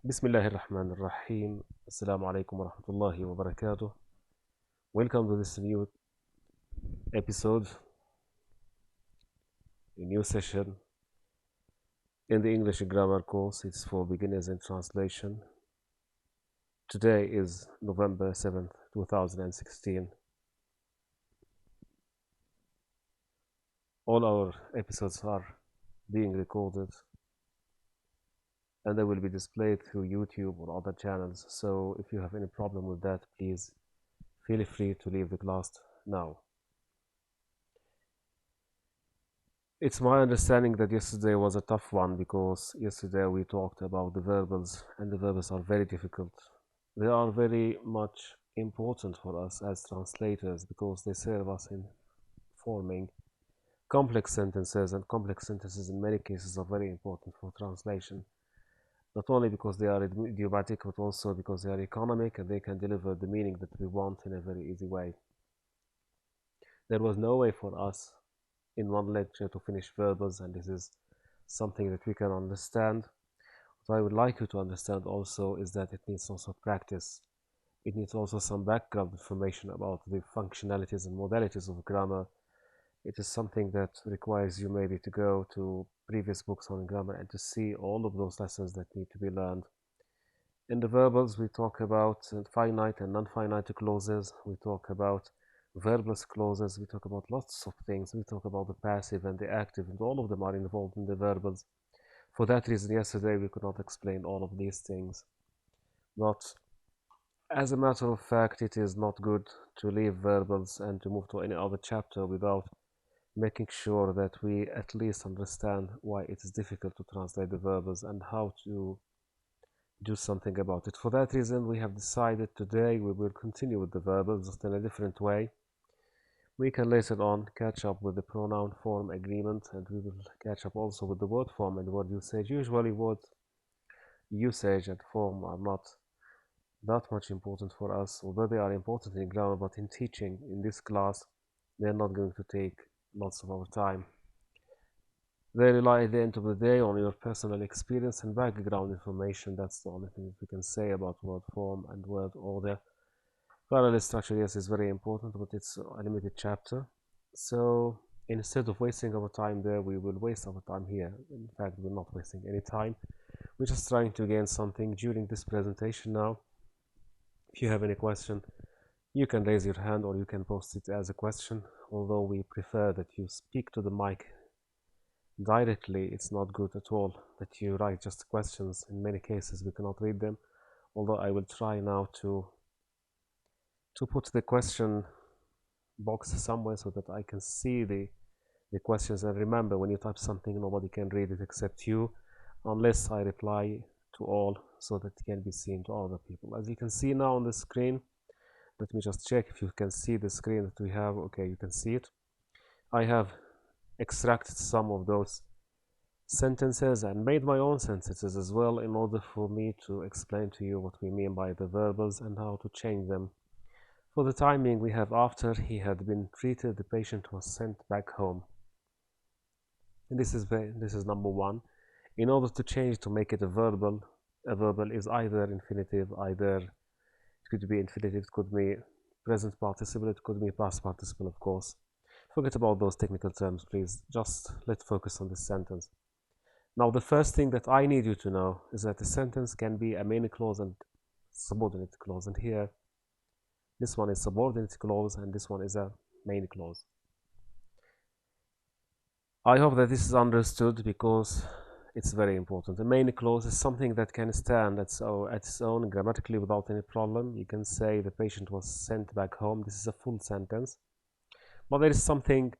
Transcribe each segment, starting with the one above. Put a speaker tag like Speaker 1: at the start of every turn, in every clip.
Speaker 1: بسم الله الرحمن الرحيم. السلام عليكم ورحمة الله وبركاته. Welcome to this new episode, a new session in the English grammar course. It's for beginners in translation. Today is November 7th, 2016. All our episodes are being recorded and they will be displayed through YouTube or other channels. So if you have any problem with that, please feel free to leave the class now. It's my understanding that yesterday was a tough one because yesterday we talked about the verbals, and the verbals are very difficult. They are very much important for us as translators because they serve us in forming complex sentences, and complex sentences in many cases are very important for translation. Not only because they are idiomatic, but also because they are economic and they can deliver the meaning that we want in a very easy way. There was no way for us in one lecture to finish verbals, and this is something that we can understand. What I would like you to understand also is that it needs also practice. It needs also some background information about the functionalities and modalities of grammar. It is something that requires you maybe to go to previous books on grammar and to see all of those lessons that need to be learned. In the verbals, we talk about finite and non-finite clauses. We talk about verbless clauses. We talk about lots of things. We talk about the passive and the active, and all of them are involved in the verbals. For that reason, yesterday we could not explain all of these things. But as a matter of fact, it is not good to leave verbals and to move to any other chapter without making sure that we at least understand why it is difficult to translate the verbals and how to do something about it. For that reason, we have decided today we will continue with the verbals just in a different way. We can later on catch up with the pronoun form agreement, and we will catch up also with the word form and word usage. Usually word usage and form are not that much important for us, although they are important in grammar, but in teaching in this class they are not going to take lots of our time. They rely at the end of the day on your personal experience and background information. That's the only thing that we can say about word form and word order. Parallel structure, yes, is very important, but it's a limited chapter. So instead of wasting our time there, we will waste our time here. In fact, we're not wasting any time. We're just trying to gain something during this presentation now. If you have any question, you can raise your hand or you can post it as a question, although we prefer that you speak to the mic directly. It's not good at all that you write just questions. In many cases we cannot read them, although I will try now to put the question box somewhere so that I can see the questions. And remember, when you type something, nobody can read it except you, unless I reply to all so that it can be seen to other people. As you can see now on the screen, let me just check if you can see the screen that we have. Okay, you can see it. I have extracted some of those sentences and made my own sentences as well in order for me to explain to you what we mean by the verbals and how to change them. For the timing we have after he had been treated, the patient was sent back home. And this is number one. In order to change to make it a verbal is either infinitive, either it could be infinitive, it could be present participle, it could be past participle, of course. Forget about those technical terms, please. Just let's focus on this sentence. Now, the first thing that I need you to know is that a sentence can be a main clause and subordinate clause. And here, this one is subordinate clause and this one is a main clause. I hope that this is understood because it's very important. A main clause is something that can stand at its own grammatically without any problem. You can say the patient was sent back home. This is a full sentence. But there is something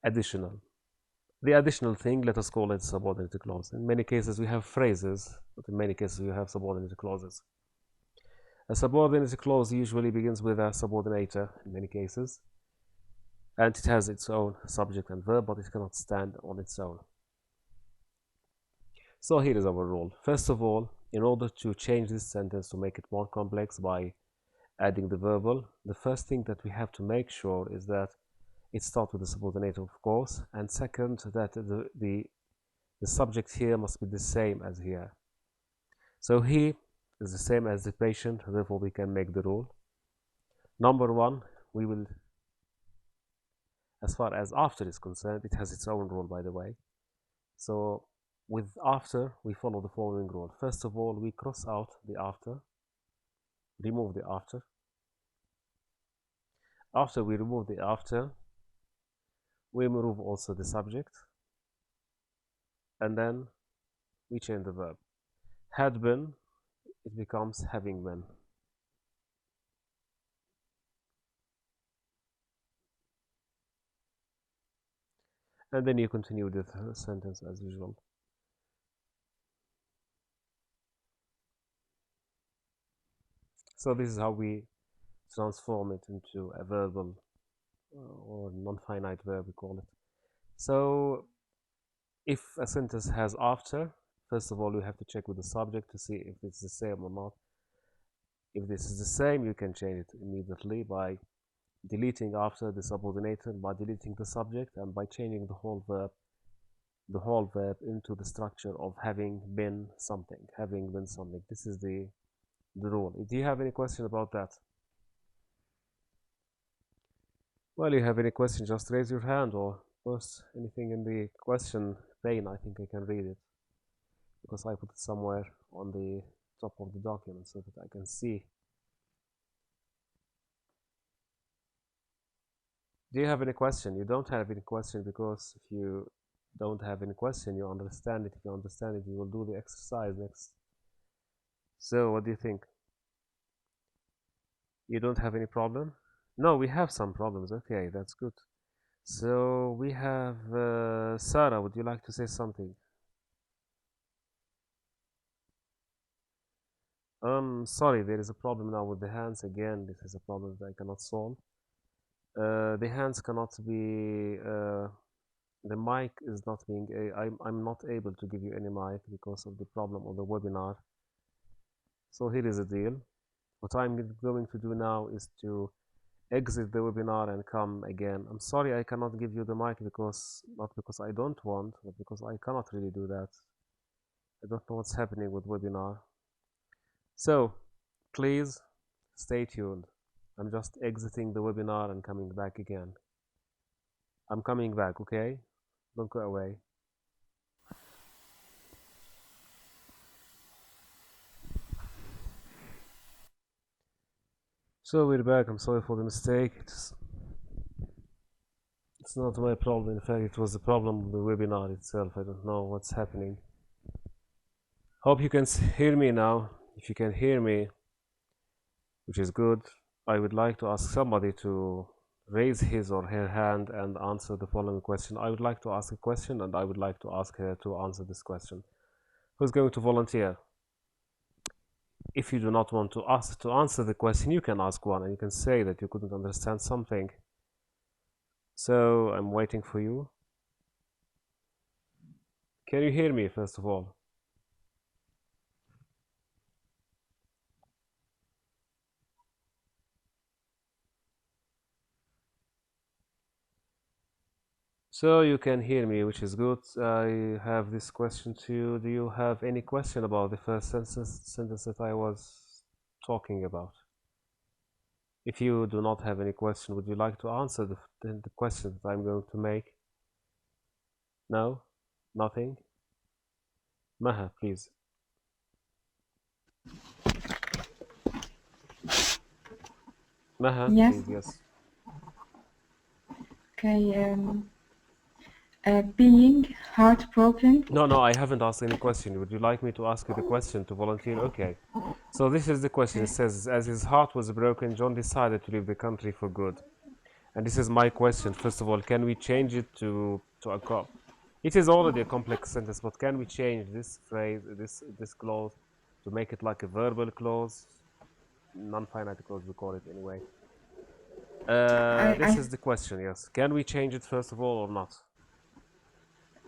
Speaker 1: additional. The additional thing, let us call it subordinate clause. In many cases we have phrases, but in many cases we have subordinate clauses. A subordinate clause usually begins with a subordinator in many cases, and it has its own subject and verb, but it cannot stand on its own. So here is our rule. First of all, in order to change this sentence to make it more complex by adding the verbal, the first thing that we have to make sure is that it starts with the subordinator, of course, and second, that the subject here must be the same as here. So he is the same as the patient, therefore we can make the rule. Number one, we will, as far as after is concerned, it has its own rule, by the way. So with after, we follow the following rule. First of all, we cross out the after, remove the after. After we remove the after, we remove also the subject, and then we change the verb. Had been, it becomes having been. And then you continue the sentence as usual. So this is how we transform it into a verbal or non-finite verb, we call it. So if a sentence has after, first of all you have to check with the subject to see if it's the same or not. If this is the same, you can change it immediately by deleting after the subordinated, by deleting the subject, and by changing the whole verb into the structure of having been something. This is the rule. Do you have any question about that? Well, you have any question, just raise your hand or post anything in the question pane. I think I can read it because I put it somewhere on the top of the document so that I can see. Do you have any question? You don't have any question because if you don't have any question, you understand it. If you understand it, you will do the exercise next. So what do you think? You don't have any problem? No, we have some problems. Okay, that's good. So we have Sarah. Would you like to say something? Sorry, there is a problem now with the hands again. This is a problem that I cannot solve. The hands cannot be. The mic is not being. I'm not able to give you any mic because of the problem of the webinar. So here is the deal. What I'm going to do now is to exit the webinar and come again. I'm sorry I cannot give you the mic because, not because I don't want, but because I cannot really do that. I don't know what's happening with webinar. So please stay tuned. I'm just exiting the webinar and coming back again. I'm coming back, okay? Don't go away. So we're back. I'm sorry for the mistake. It's not my problem. In fact, it was the problem of the webinar itself. I don't know what's happening. Hope you can hear me now. If you can hear me, which is good, I would like to ask somebody to raise his or her hand and answer the following question. I would like to ask a question and I would like to ask her to answer this question. Who's going to volunteer? If you do not want to answer the question, you can ask one and you can say that you couldn't understand something. So I'm waiting for you. Can you hear me, first of all? So you can hear me, which is good. I have this question to you. Do you have any question about the first sentence that I was talking about? If you do not have any question, would you like to answer the question that I'm going to make? No? Nothing? Maha, please. Maha,
Speaker 2: Yes.
Speaker 1: please, yes.
Speaker 2: Okay. Being heartbroken.
Speaker 1: No, I haven't asked any question. Would you like me to ask you the question to volunteer? Okay. So this is the question. It says, as his heart was broken, John decided to leave the country for good. And this is my question. First of all, can we change it to a it is already a complex sentence, but can we change this phrase, this clause, to make it like a verbal clause, non-finite clause, we call it anyway. This is the question. Yes, can we change it first of all or not?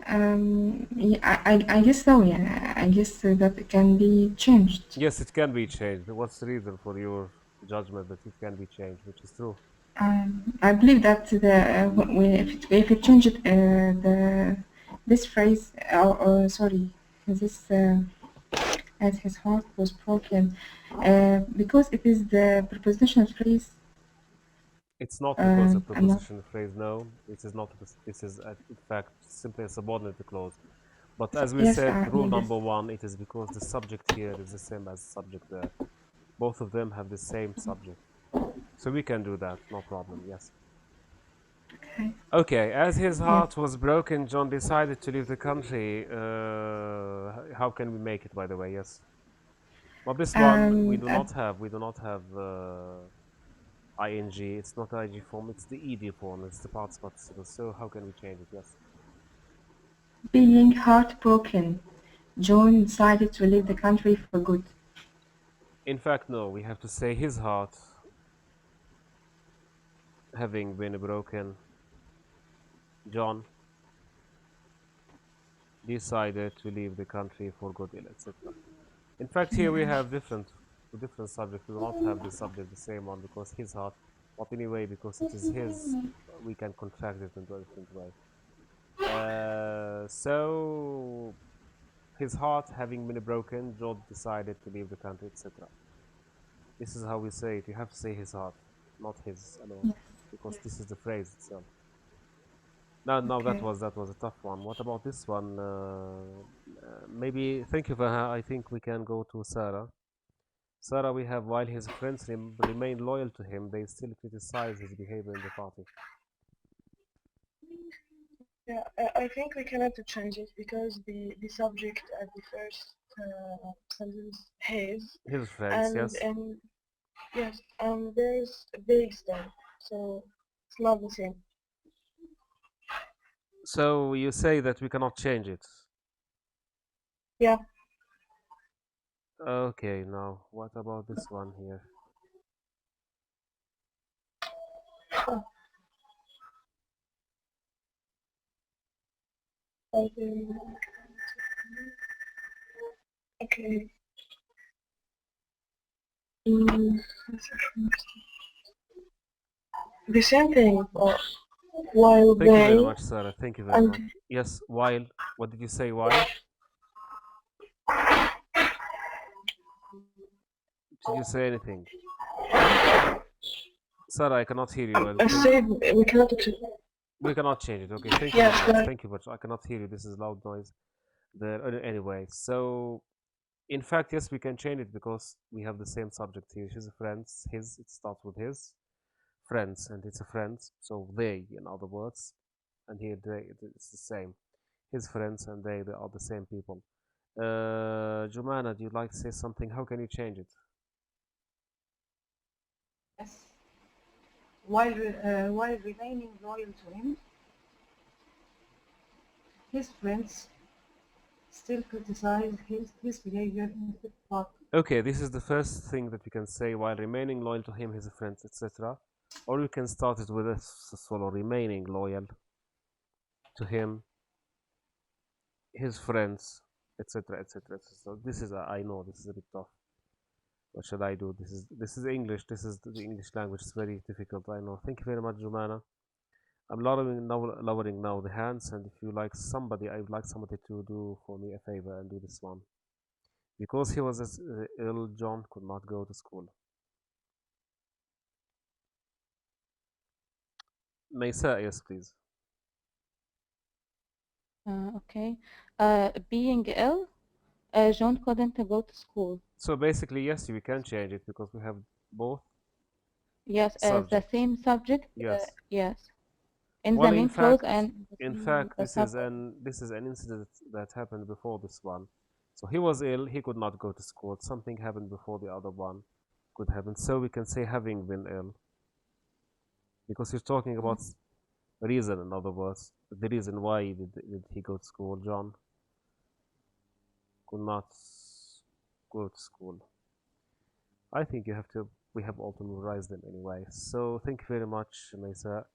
Speaker 2: Yeah, I guess so. Yeah, I guess that it can be changed.
Speaker 1: Yes, it can be changed. What's the reason for your judgment that it can be changed, which is true?
Speaker 2: I believe that if it changed this phrase, sorry, this as his heart was broken, because it is the prepositional phrase.
Speaker 1: It's not because of
Speaker 2: I'm not.
Speaker 1: preposition phrase, no. This is not, this is in fact simply a subordinate clause. But as we
Speaker 2: Yes,
Speaker 1: said, rule
Speaker 2: yes.
Speaker 1: number one, it is because the subject here is the same as the subject there. Both of them have the same subject. So we can do that, no problem, yes.
Speaker 2: Okay.
Speaker 1: Okay, as his
Speaker 2: Yes.
Speaker 1: heart was broken, John decided to leave the country. How can we make it, by the way? Yes. Well, this one
Speaker 2: And
Speaker 1: we do not have ing. It's not the ing form. It's the ed form. It's the past participle. So how can we change it? Yes.
Speaker 2: being heartbroken, John decided to leave the country for good.
Speaker 1: In fact, no. We have to say his heart having been broken. John decided to leave the country for good, etc. In fact, here we have different subjects. We do not have the subject the same one because his heart. But anyway, because it is his, we can contract it into a different way. So his heart having been broken, John decided to leave the country, etc. This is how we say it. You have to say his heart, not his alone,
Speaker 2: Yes.
Speaker 1: because this is the phrase itself. No,
Speaker 2: Okay.
Speaker 1: that was a tough one. What about this one? Maybe thank you for her. I think we can go to Sarah. Sarah, we have while his friends remain loyal to him, they still criticize his behavior in the party.
Speaker 3: Yeah, I think we cannot change it because the subject at the first sentence
Speaker 1: His friends, yes.
Speaker 3: and yes, there's a big step, so it's not the same.
Speaker 1: So you say that we cannot change it.
Speaker 3: Yeah.
Speaker 1: Okay, now what about this one here?
Speaker 3: Oh, okay. Okay. Mm, the same thing, while
Speaker 1: Thank you very
Speaker 3: they
Speaker 1: much, Sarah. Thank you very
Speaker 3: and
Speaker 1: much. Yes, while. What did you say? While? Did you say anything? Sarah, I cannot hear you well.
Speaker 3: I said we cannot change.
Speaker 1: We cannot change it. Okay, thank you
Speaker 3: Yes,
Speaker 1: very much.
Speaker 3: right.
Speaker 1: Thank you, but I cannot hear you. This is loud noise. There. Anyway, so in fact, yes, we can change it because we have the same subject here. His friends. His. It starts with his friends, and it's a friends. So they, in other words, and here they. It's the same. His friends and they are the same people. Jumana, do you like to say something? How can you change it?
Speaker 4: Yes. While remaining loyal to him, his friends still criticize his behavior in the party.
Speaker 1: Okay, this is the first thing that we can say while remaining loyal to him, his friends, etc. Or we can start it with a solo remaining loyal to him, his friends, etc. etc. So this is I know this is a bit tough. What should I do? This is English. This is the English language. It's very difficult. I know. Thank you very much, Jumana. I'm lowering now the hands, and if you like somebody, I would like somebody to do for me a favor and do this one. Because he was ill, John could not go to school. Maysa, yes, please.
Speaker 5: Okay. Being ill, John couldn't go to school.
Speaker 1: So basically, yes, we can change it because we have both
Speaker 5: Yes, the
Speaker 1: subject.
Speaker 5: same subject.
Speaker 1: Yes.
Speaker 5: Yes, in the
Speaker 1: Well,
Speaker 5: main clause and
Speaker 1: in
Speaker 5: the
Speaker 1: fact,
Speaker 5: subject.
Speaker 1: this is an incident that happened before this one. So he was ill. He could not go to school. Something happened before the other one could happen. So we can say having been ill because you're talking about reason. In other words, the reason why did he go to school, John could not go to school. I think you have to. We have all to memorize them anyway. So thank you very much, Maysa.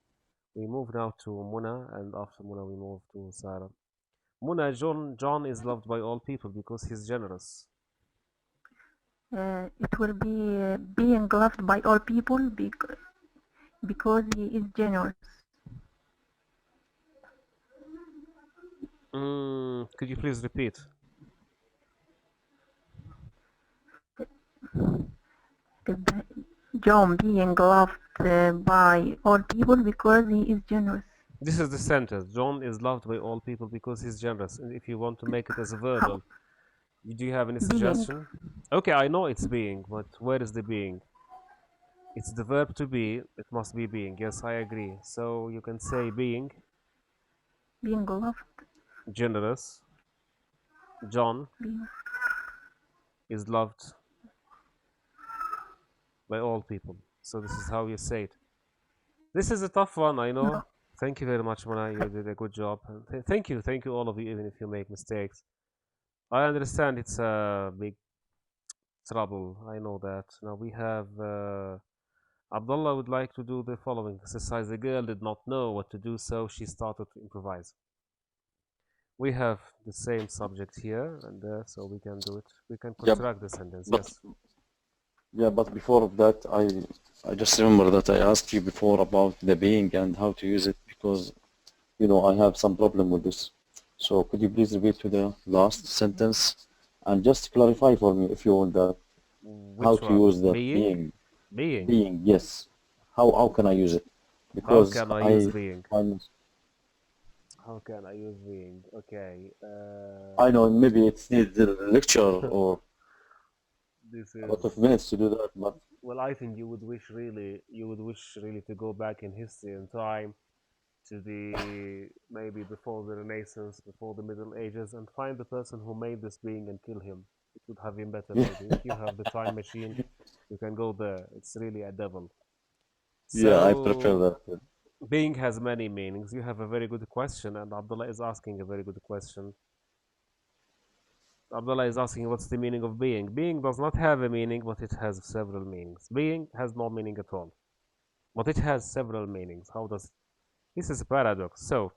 Speaker 1: We move now to Muna, and after Muna, we move to Sarah. Muna, John is loved by all people because he's generous.
Speaker 6: It will be being loved by all people because he is generous.
Speaker 1: Could you please repeat?
Speaker 6: John being loved by all people because he is generous.
Speaker 1: This is the sentence. John is loved by all people because he's generous. And if you want to make it as a verbal, do you have any
Speaker 6: Being.
Speaker 1: suggestion? Okay, I know it's being, but where is the being? It's the verb to be. It must be being. Yes, I agree. So you can say being
Speaker 6: Being loved.
Speaker 1: generous. John
Speaker 6: Being.
Speaker 1: is loved by all people. So this is how you say it. This is a tough one, I know.
Speaker 6: No.
Speaker 1: Thank you very much, Mana. You did a good job. And thank you all of you, even if you make mistakes. I understand it's a big trouble. I know that. Now we have Abdullah would like to do the following exercise. The girl did not know what to do, so she started to improvise. We have the same subject here and there, so we can do it. We can
Speaker 7: Yeah,
Speaker 1: contract the sentence.
Speaker 7: but
Speaker 1: Yes.
Speaker 7: yeah, but before of that, I just remember that I asked you before about the being and how to use it because you know I have some problem with this. So could you please repeat to the last sentence and just clarify for me if you want that how
Speaker 1: Which
Speaker 7: to
Speaker 1: one?
Speaker 7: use that
Speaker 1: Being?
Speaker 7: being
Speaker 1: Being.
Speaker 7: yes. How can I use it?
Speaker 1: How
Speaker 7: Because
Speaker 1: can I use being?
Speaker 7: I'm
Speaker 1: How can I use being? Okay.
Speaker 7: I know maybe it needs a lecture or
Speaker 1: This
Speaker 7: a lot of
Speaker 1: is
Speaker 7: minutes to do that, but
Speaker 1: well. I think you would wish really to go back in history and time to the maybe before the Renaissance, before the Middle Ages, and find the person who made this being and kill him. It would have been better, maybe. If you have the time machine, you can go there. It's really a devil.
Speaker 7: yeah, I prefer
Speaker 1: So
Speaker 7: that.
Speaker 1: being has many meanings. You have a very good question, and Abdullah is asking a very good question. Abdullah is asking what's the meaning of being. Being does not have a meaning, but it has several meanings. Being has no meaning at all, but it has several meanings. How does this is a paradox. So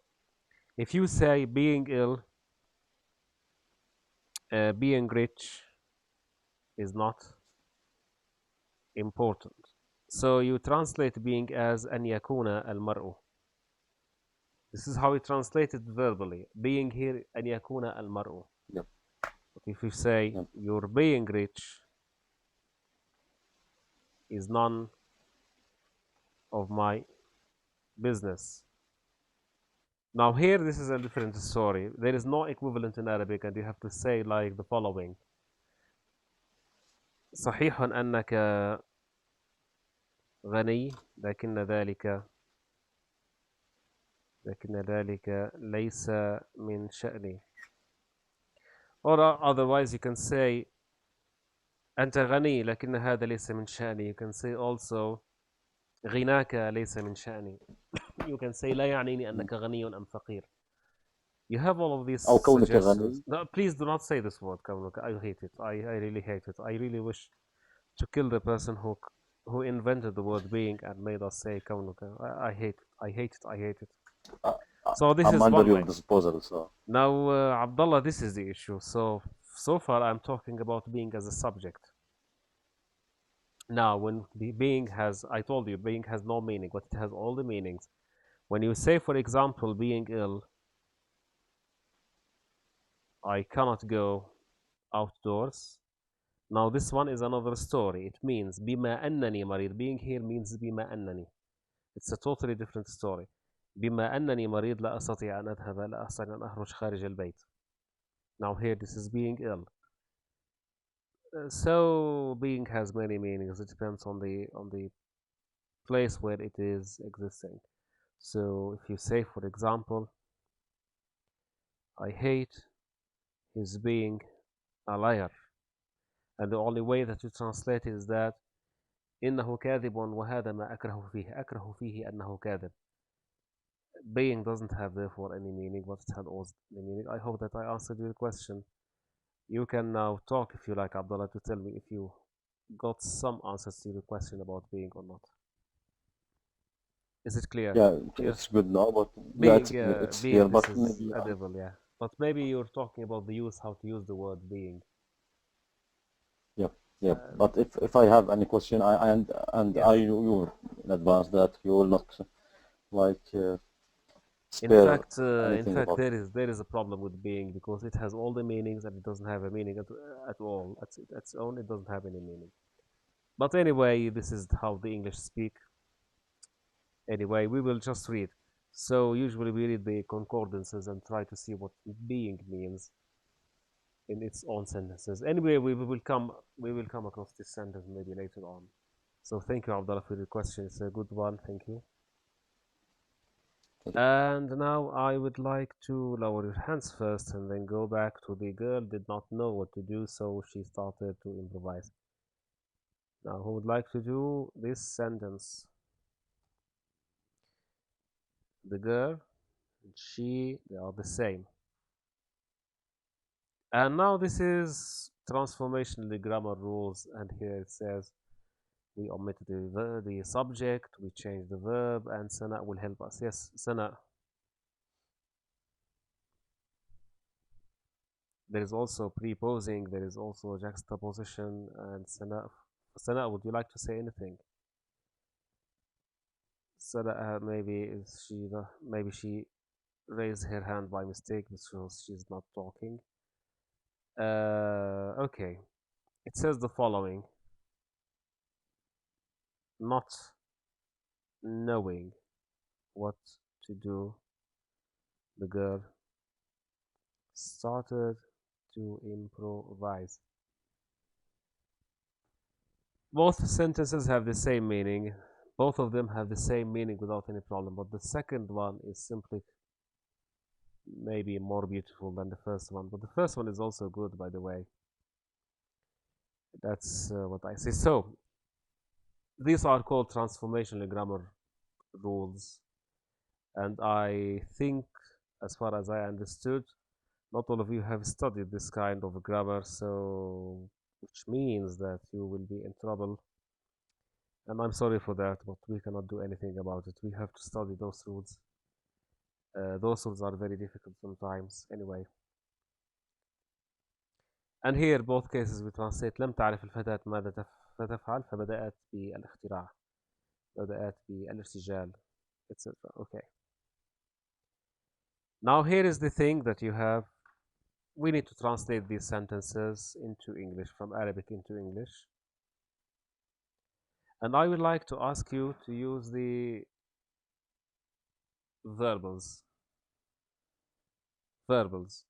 Speaker 1: if you say being ill, being rich is not important. So you translate being as أن يكون المرء. This is how we translate it verbally. Being here أن يكون المرء.
Speaker 7: Yep.
Speaker 1: But if you say
Speaker 7: Yep.
Speaker 1: your being rich is none of my business. Now here this is a different story. There is no equivalent in Arabic and you have to say like the following. صحيح أنك غني لكن ذلك ليس من شأني. Or otherwise you can say أنت غني لكن هذا ليس من شأني. You can say also غناك ليس من شأني. You can say لا يعنيني أنك غني أم فقير. You have all of these
Speaker 7: أو كونك
Speaker 1: suggestions.
Speaker 7: غني.
Speaker 1: No, please do not say this word كونك. I hate it. I really hate it. I really wish to kill the person who invented the word being and made us say كونك. I hate it. I hate it. I hate it. So this
Speaker 7: I'm
Speaker 1: is
Speaker 7: under
Speaker 1: one
Speaker 7: your
Speaker 1: way.
Speaker 7: disposal, so
Speaker 1: Now, Abdullah, this is the issue. So far I'm talking about being as a subject. Now, when the being has, I told you, being has no meaning, but it has all the meanings. When you say, for example, being ill, I cannot go outdoors. Now, this one is another story. It means بما أنني مريض. Being here means بما أنني. It's a totally different story. بما أنني مريض لا أستطيع أن أذهب لا أستطيع أن أخرج خارج البيت. Now here this is being ill. So being has many meanings. It depends on the place where it is existing. So if you say, for example, I hate his being a liar, and the only way that you translate it is that إنه كاذب وهذا ما أكره فيه. أكره فيه أنه كاذب. Being doesn't have therefore any meaning, but it has all the meaning. I hope that I answered your question. You can now talk if you like, Abdullah, to tell me if you got some answers to your question about being or not. Is it clear?
Speaker 7: yeah,
Speaker 1: Yes.
Speaker 7: it's good now, but
Speaker 1: Being,
Speaker 7: it's
Speaker 1: being
Speaker 7: clear,
Speaker 1: this
Speaker 7: but
Speaker 1: is
Speaker 7: maybe
Speaker 1: a devil, yeah. But maybe you're talking about the use, how to use the word being.
Speaker 7: yeah. But if I have any question,
Speaker 1: Yeah.
Speaker 7: I knew you in advance that you will not like
Speaker 1: In
Speaker 7: spare
Speaker 1: fact,
Speaker 7: anything about it.
Speaker 1: there is a problem with being because it has all the meanings and it doesn't have a meaning at all. At its own, it doesn't have any meaning. But anyway, this is how the English speak. Anyway, we will just read. So usually we read the concordances and try to see what being means in its own sentences. Anyway, we will come across this sentence maybe later on. So thank you, Abdullah, for your question. It's a good one. Thank you. And now I would like to lower your hands first and then go back to the girl did not know what to do, so she started to improvise. Now, who would like to do this sentence? The girl and she, they are the same. And now this is transformational grammar rules, and here it says we omitted the subject, we changed the verb, and Sana will help us. Yes, Sana. There is also preposing, there is also juxtaposition, and Sana, would you like to say anything? Sana, maybe she raised her hand by mistake because she's not talking. Okay, it says the following: not knowing what to do, the girl started to improvise. Both sentences have the same meaning. Both of them have the same meaning without any problem, but the second one is simply maybe more beautiful than the first one. But the first one is also good, by the way. That's what I say. So these are called transformational grammar rules, and I think, as far as I understood, not all of you have studied this kind of grammar, so which means that you will be in trouble, and I'm sorry for that, but we cannot do anything about it. We have to study those rules. Those rules are very difficult sometimes. Anyway, and here both cases we translate لم تعرف الفتاة ماذا تفعل فبدأت بالاختراع، بدأت بالارتجال, etc. Okay. Now here is the thing that you have. We need to translate these sentences into English, from Arabic into English. And I would like to ask you to use the verbals. Verbals.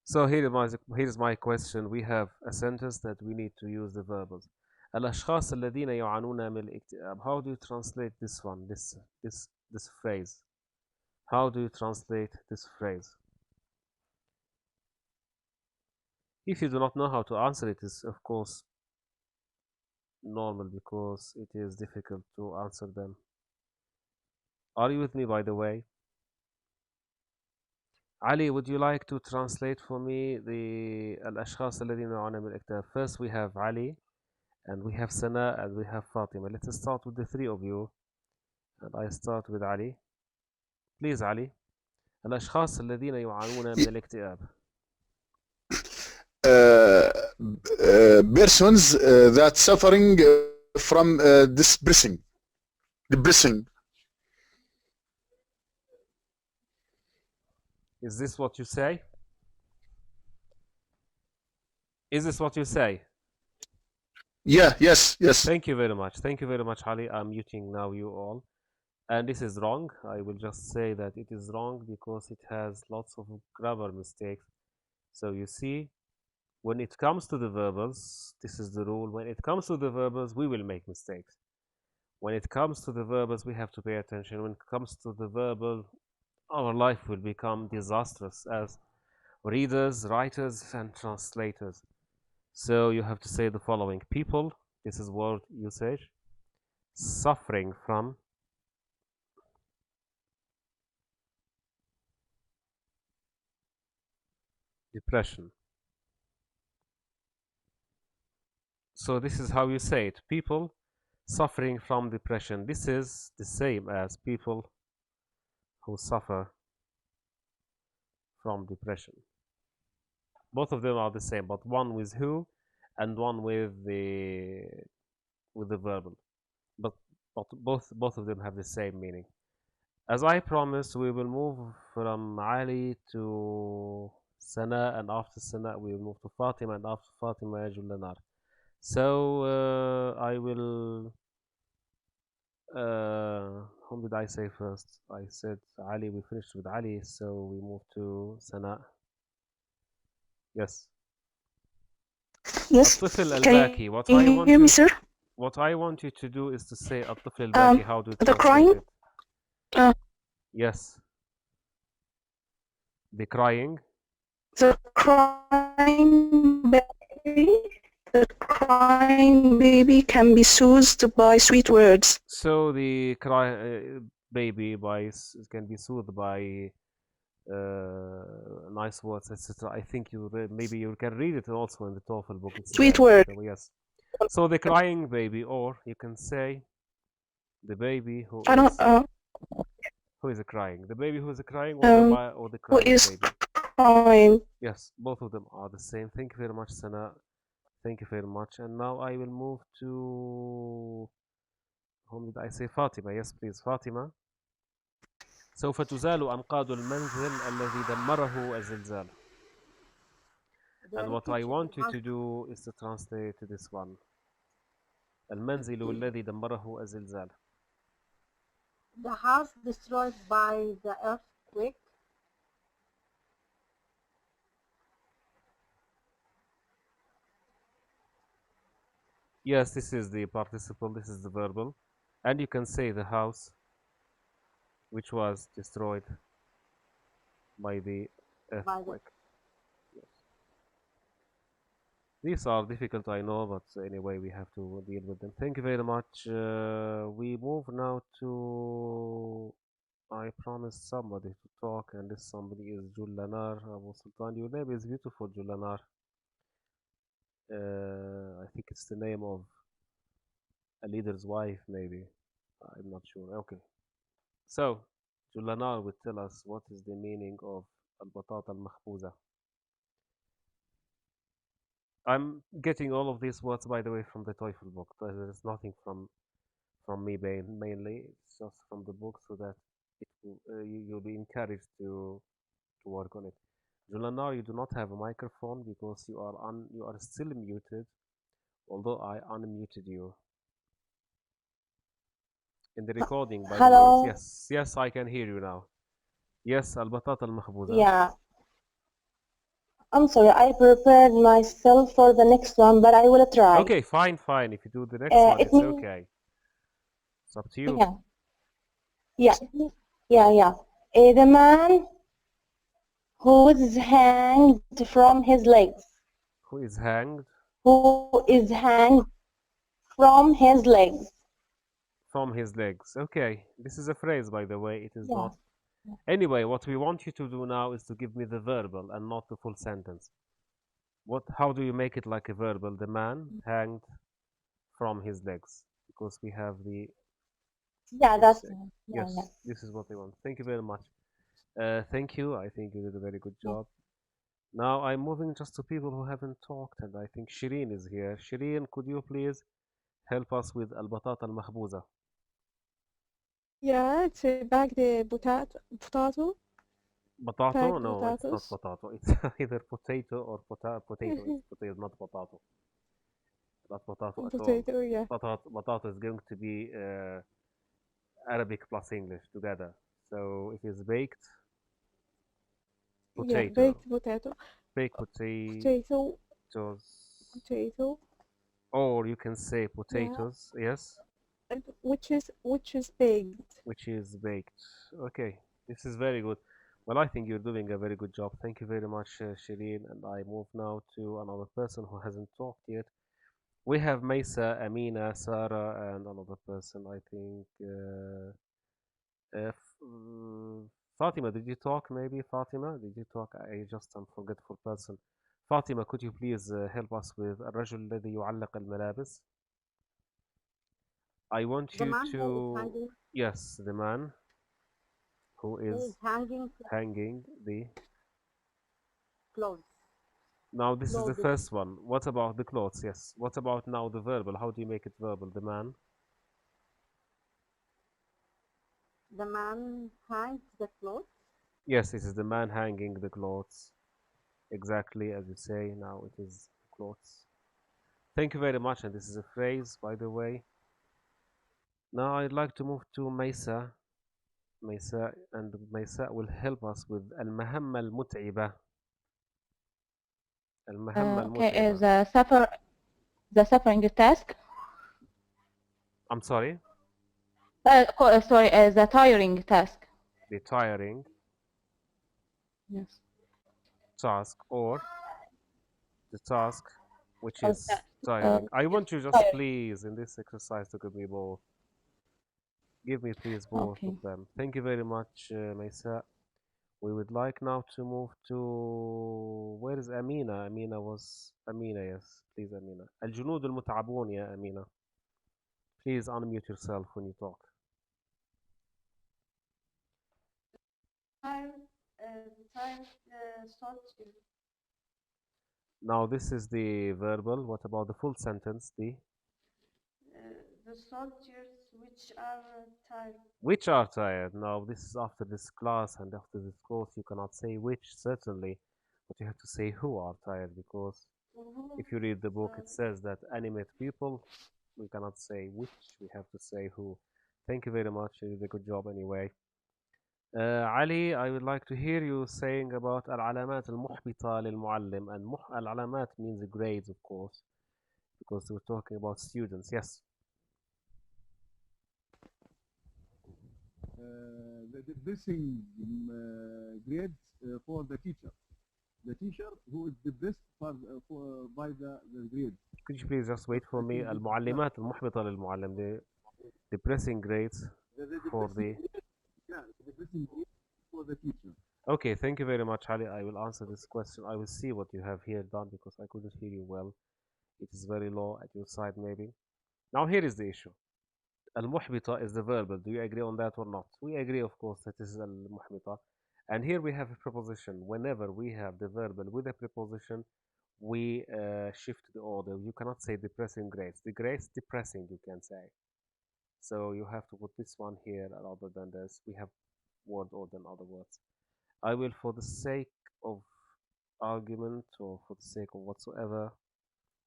Speaker 1: So here's my question. We have a sentence that we need to use the verbals. الأشخاص الذين يعانون من الاكتئاب. How do you translate this one? This phrase. How do you translate this phrase? If you do not know how to answer it, is of course normal because it is difficult to answer them. Are you with me, by the way? Ali, would you like to translate for me the الأشخاص الذين يعانون من الاكتئاب? First we have Ali, and we have Sana, and we have Fatima. Let us start with the three of you. And I start with Ali. Please, Ali. الأشخاص الذين يعانون من الاكتئاب.
Speaker 8: Persons that suffering from depressing.
Speaker 1: Is this what you say? Is this what you say?
Speaker 8: Yeah, yes.
Speaker 1: Thank you very much. Thank you very much, Ali. I'm muting now you all. And this is wrong. I will just say that it is wrong because it has lots of grammar mistakes. So you see, when it comes to the verbals, this is the rule. When it comes to the verbals, we will make mistakes. When it comes to the verbals, we have to pay attention. When it comes to the verbal, our life will become disastrous as readers, writers, and translators. So you have to say the following: people, this is word usage, suffering from depression. So this is how you say it: people suffering from depression. This is the same as people who suffer from depression. Both of them are the same, but one with who and one with the verbal. But but both of them have the same meaning. As I promised, we will move from Ali to Sana, and after Sana we will move to Fatima, and after Fatima Julanar. So I will whom did I say first? I said Ali. We finished with Ali, so we move to Sana. Yes.
Speaker 3: Yes.
Speaker 1: الطفل
Speaker 3: Can
Speaker 1: الباكي.
Speaker 3: you hear me, sir?
Speaker 1: What I want you to do is to say الطفل الباكي. How do you
Speaker 3: The
Speaker 1: translate
Speaker 3: crying.
Speaker 1: it? Yes. The crying.
Speaker 3: The crying baby. The crying baby can be soothed by sweet words.
Speaker 1: So the baby can be soothed by nice words, etc. I think maybe you can read it also in the TOEFL book. It's
Speaker 3: Sweet
Speaker 1: there,
Speaker 3: word.
Speaker 1: so yes. So the crying baby, or you can say the baby who
Speaker 3: I don't.
Speaker 1: who is crying. The baby who is crying, or the
Speaker 3: Who
Speaker 1: crying
Speaker 3: is
Speaker 1: baby.
Speaker 3: crying?
Speaker 1: Yes, both of them are the same. Thank you very much, Sana. Thank you very much. And now I will move to whom did I say? Fatima. Yes, please, Fatima. سوف تزال أنقاض المنزل الذي دمره الزلزال. And what I want you to do is to translate this one. المنزل الذي دمره الزلزال.
Speaker 4: The house destroyed by the earthquake.
Speaker 1: Yes, this is the participle, this is the verbal. And you can say the house which was destroyed by the earthquake. Yes. These are difficult, I know, but anyway, we have to deal with them. Thank you very much. We move now to... I promised somebody to talk, and this somebody is Jullanar Abu Sultan. Your name is beautiful, Jullanar. I think it's the name of a leader's wife, maybe. I'm not sure. Okay. So, Jullanar will tell us what is the meaning of al-batata al-makhbouza. I'm getting all of these words, by the way, from the TOEFL book. There is nothing from me mainly. It's just from the book, so that you'll be encouraged to work on it. Julanar, you do not have a microphone because you are still muted, although I unmuted you in the recording. By
Speaker 9: Hello.
Speaker 1: the way, yes, I can hear you now. Yes, al-batata al-makhbouza.
Speaker 9: Yeah. I'm sorry, I prepared myself for the next one, but I will try.
Speaker 1: Okay, fine. If you do the next one, it's okay. It's up to you.
Speaker 9: Yeah. The man who is hanged from his legs.
Speaker 1: Who is hanged?
Speaker 9: Who is hanged from his legs.
Speaker 1: From his legs. Okay, this is a phrase, by the way. It is not. Anyway, what we want you to do now is to give me the verbal and not the full sentence. How do you make it like a verbal? The man hanged from his legs, because we have the... Yes, this is what we want. Thank you very much. Thank you. I think you did a very good job. Now I'm moving just to people who haven't talked, and I think Shireen is here. Shireen, could you please help us with al-batata al-makhbouza?
Speaker 10: Yeah, it's back the potato.
Speaker 1: Potato? No,
Speaker 10: potatoes.
Speaker 1: it's not potato. It's either potato or potato. It's potato, not potato. Not potato at all.
Speaker 10: Potato, yeah.
Speaker 1: Potato is going to be Arabic plus English together. So it is baked potato.
Speaker 10: Yeah, baked potato.
Speaker 1: Baked
Speaker 10: Potato. Potato.
Speaker 1: Or you can say potatoes, yes.
Speaker 10: And which is baked.
Speaker 1: Which is baked. Okay, this is very good. Well, I think you're doing a very good job. Thank you very much, Shireen. And I move now to another person who hasn't talked yet. We have Maysa, Amina, Sarah, and another person, I think. Fatima, did you talk maybe? Fatima, did you talk? I just am forgetful person. Fatima, could you please help us with الرجل الذي يعلق الملابس? I want you to... Yes, the man who is hanging the
Speaker 4: clothes.
Speaker 1: Now this is the first one. What about the clothes? Yes. What about now the verbal? How do you make it verbal? The man
Speaker 10: The man hangs the clothes.
Speaker 1: Yes, it is the man hanging the clothes. Exactly as you say, now it is clothes. Thank you very much, and this is a phrase, by the way. Now I'd like to move to Maysa. Maysa, and Maysa will help us with المهمة المتعبة. المهمة
Speaker 5: Okay,
Speaker 1: المتعبة.
Speaker 5: the suffering task.
Speaker 1: I'm sorry?
Speaker 5: Sorry, the tiring task.
Speaker 1: The tiring
Speaker 5: Yes.
Speaker 1: task, or the task which
Speaker 5: Or
Speaker 1: is
Speaker 5: task.
Speaker 1: tiring. I want you just
Speaker 5: Tiring.
Speaker 1: please in this exercise to give me both. Give me please both
Speaker 5: Okay.
Speaker 1: of them. Thank you very much, Maysa. We would like now to move to where is Amina? Amina, yes, please Amina. الجنود المتعبون يا Amina. Please unmute yourself when you talk.
Speaker 4: Soldier.
Speaker 1: Now this is the verbal. What about the full sentence?
Speaker 4: The soldiers which are tired.
Speaker 1: Which are tired. Now this is after this class, and after this course you cannot say which, certainly, but you have to say who are tired, because if you read the book it says that animate people. We cannot say which, we have to say who. Thank you very much, you did a good job anyway. Ali, I would like to hear you saying about العلامات المحبطة للمعلم, and العلامات means grades, of course, because we're talking about students. Yes.
Speaker 11: The depressing grades for the teacher. The teacher who is depressed by the grades.
Speaker 1: Could you please just wait for me? المعلمات المحبطة للمعلم. The depressing grades for the...
Speaker 11: Yeah, the depressing grades for the teacher.
Speaker 1: Okay, thank you very much, Ali. I will answer this question. I will see what you have here done, because I couldn't hear you well. It is very low at your side, maybe. Now here is the issue. المحبطة is the verbal. Do you agree on that or not? We agree, of course, that this is المحبطة. And here we have a preposition. Whenever we have the verbal with a preposition, we shift the order. You cannot say depressing grades. The grades depressing, you can say. So you have to put this one here rather than this. We have word order in other words. I will, for the sake of argument or for the sake of whatsoever,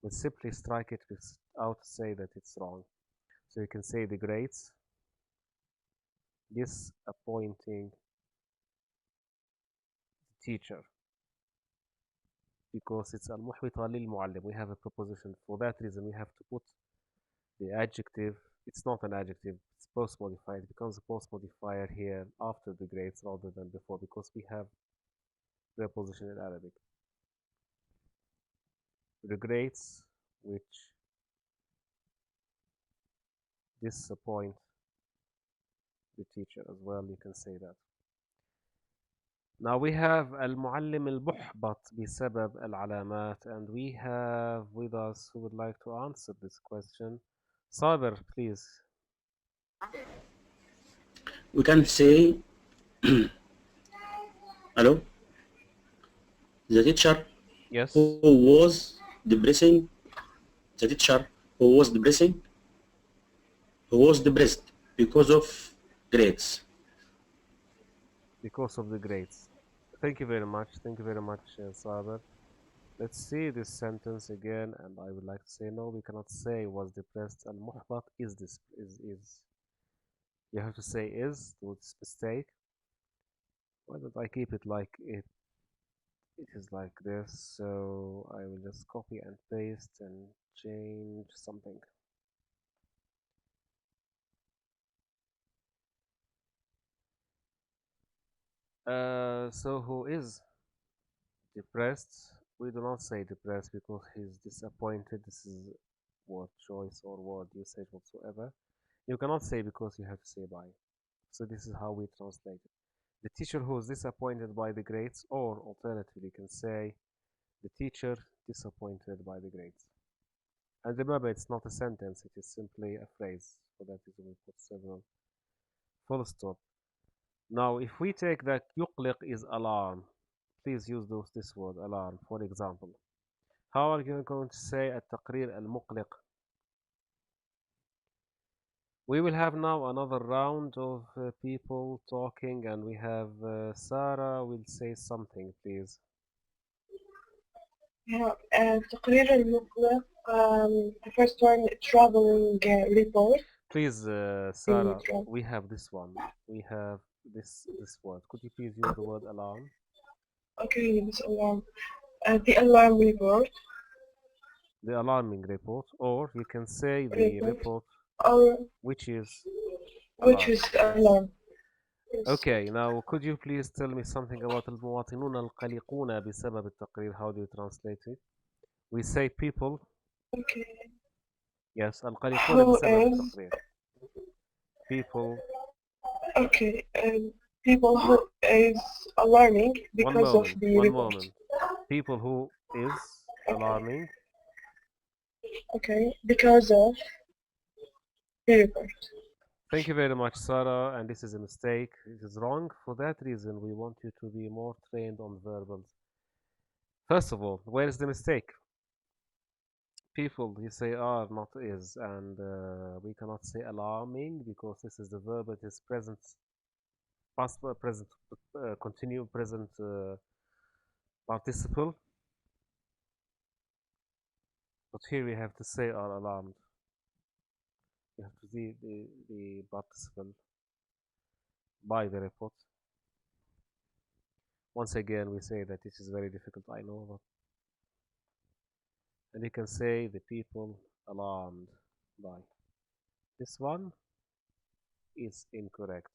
Speaker 1: will simply strike it without to say that it's wrong. So you can say the grades disappointing the teacher, because it's المحبطة للمعلم. We have a preposition. For that reason, we have to put the adjective. It's not an adjective, it's post modifier. It becomes a post modifier here after the grades rather than before, because we have preposition in Arabic. The grades which disappoint the teacher as well, you can say that. Now we have المعلم المحبط بسبب العلامات, and we have with us who would like to answer this question. Saber, please.
Speaker 12: We can say hello, the teacher
Speaker 1: Yes.
Speaker 12: who was depressing, the teacher who was depressing, who was depressed because of grades.
Speaker 1: Because of the grades. Thank you very much. Thank you very much, Saber. Let's see this sentence again, and I would like to say no, we cannot say was depressed. المحبط is this is. You have to say is, to its mistake. Why don't I keep it like it? It is like this, so I will just copy and paste and change something. So who is depressed? We do not say depressed because he's disappointed. This is word choice or word usage whatsoever. You cannot say because you have to say by. So this is how we translate it. The teacher who is disappointed by the grades, or alternatively you can say the teacher disappointed by the grades. And remember, it's not a sentence, it is simply a phrase. For that reason we put several full stop. Now if we take that يقلق is alarm, please use this word alarm. For example, how are you going to say التقرير المقلق? We will have now another round of people talking, and we have Sarah will say something, please.
Speaker 3: تقرير المطلق. The first one, traveling report.
Speaker 1: Please, Sarah, we have this one. We have this word. Could you please use the word alarm?
Speaker 3: Okay, this alarm. The alarm report.
Speaker 1: The alarming report, or you can say the report,
Speaker 3: or
Speaker 1: which is
Speaker 3: alarm. Yes.
Speaker 1: Okay, now could you please tell me something about المواطنون القلقون بسبب التقرير? How do you translate it? We say people.
Speaker 3: Okay.
Speaker 1: Yes, القلقون بسبب التقرير. People.
Speaker 3: Okay, people who is alarming because of the
Speaker 1: One
Speaker 3: report.
Speaker 1: moment. People who is alarming.
Speaker 3: Okay, because of the report.
Speaker 1: Thank you very much, Sarah, and this is a mistake. It is wrong. For that reason, we want you to be more trained on verbals. First of all, where is the mistake? People, you say are, not is, and we cannot say alarming because this is the verb. It is present, past, present, continue, present participle. But here we have to say are alarmed. You have to see the participle by the report. Once again, we say that this is very difficult, I know, but and you can say the people alarmed by. This one is incorrect.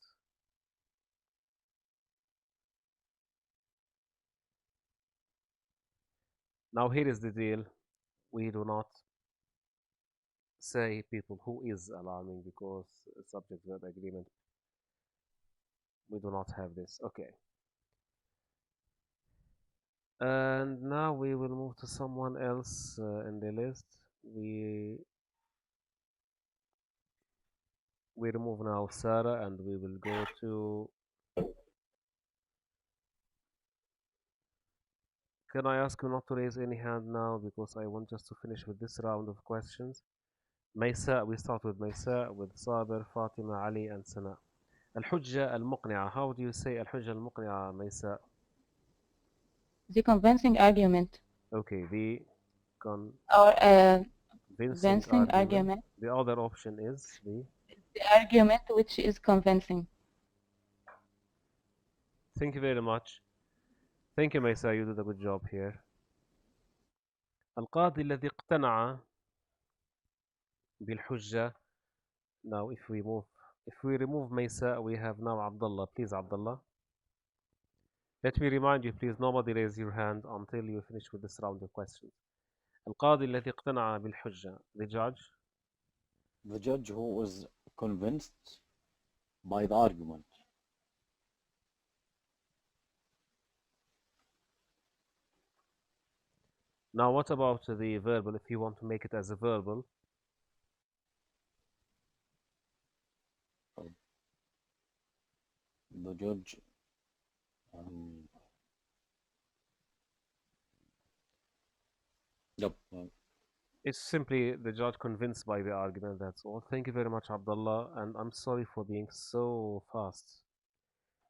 Speaker 1: Now here is the deal. We do not say people who is alarming because subject verb agreement. We do not have this. Okay. And now we will move to someone else in the list. We remove now Sarah, and we will go to. Can I ask you not to raise any hand now because I want just to finish with this round of questions. Maysa, we start with Maysa, with Saber, Fatima, Ali, and Sana. الحجة المقنعة. How do you say الحجة المقنعة, Maysa?
Speaker 5: The convincing argument.
Speaker 1: Okay, the
Speaker 5: convincing argument.
Speaker 1: The other option is the
Speaker 5: argument which is convincing.
Speaker 1: Thank you very much. Thank you, Maysa. You did a good job here. القاضي الذي اقتنع بالحجة. Now, if we remove Maysa, we have now Abdullah. Please, Abdullah. Let me remind you, please, nobody raise your hand until you finish with this round of questions. القاضي الذي اقتنع بالحجة. The judge.
Speaker 7: The judge who was convinced by the argument.
Speaker 1: Now, what about the verbal? If you want to make it as a verbal.
Speaker 7: The judge yep.
Speaker 1: It's simply the judge convinced by the argument, that's all. Thank you very much, Abdullah, and I'm sorry for being so fast.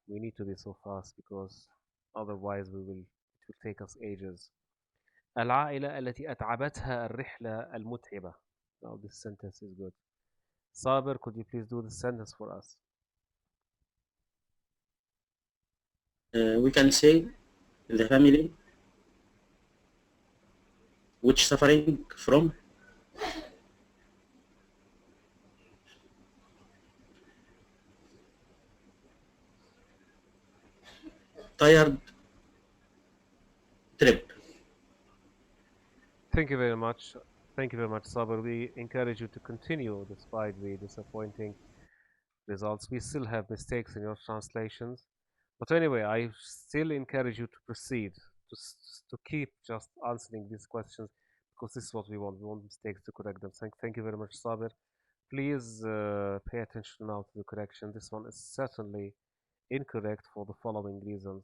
Speaker 1: We need to be so fast because otherwise it will take us ages. العائلة التي أتعبتها الرحلة المتعبة. Now this sentence is good. Saber, could you please do the sentence for us?
Speaker 12: We can say the family which suffering from tired trip.
Speaker 1: Thank you very much. Thank you very much, Saber. We encourage you to continue despite the disappointing results. We still have mistakes in your translations. But anyway, I still encourage you to proceed, to keep just answering these questions because this is what we want. We want mistakes to correct them. Thank you very much, Saber. Please pay attention now to the correction. This one is certainly incorrect for the following reasons.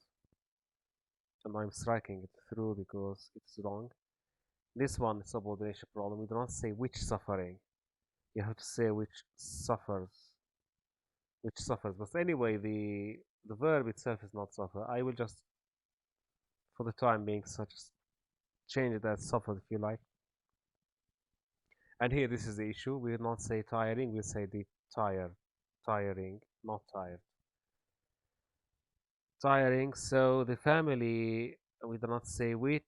Speaker 1: And I'm striking it through because it's wrong. This one is subordination problem. We do not say which suffering. You have to say which suffers. But anyway, the verb itself is not suffer. I will just, for the time being, change it as suffered if you like. And here, this is the issue. We will not say tiring. We'll say the tiring, not tired. Tiring. So the family, we do not say which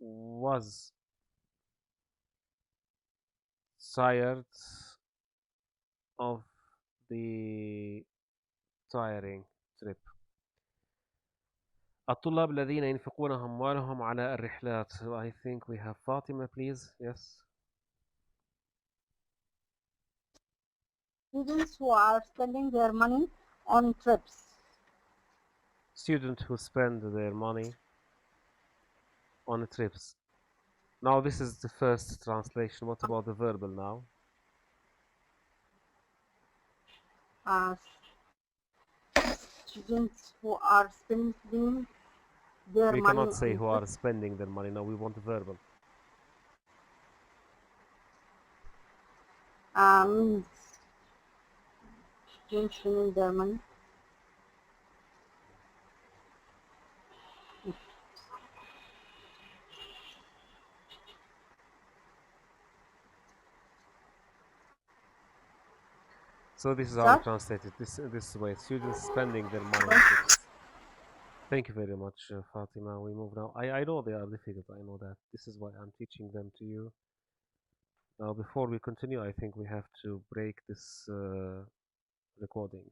Speaker 1: was tired of the tiring trip. الطلاب الذين ينفقون أموالهم على الرحلات. So I think we have Fatima, please. Yes.
Speaker 10: Students who are spending their money on trips.
Speaker 1: Students who spend their money on trips. Now this is the first translation. What about the verbal now?
Speaker 10: Students who are spending their money.
Speaker 1: We cannot say who are spending their money. No, we want the verbal.
Speaker 10: Students spending their money.
Speaker 1: So this is how we translate it. This way, students spending their money on trips. Thank you very much, Fatima. We move now. I know they are difficult. I know that. This is why I'm teaching them to you. Now, before we continue, I think we have to break this recording.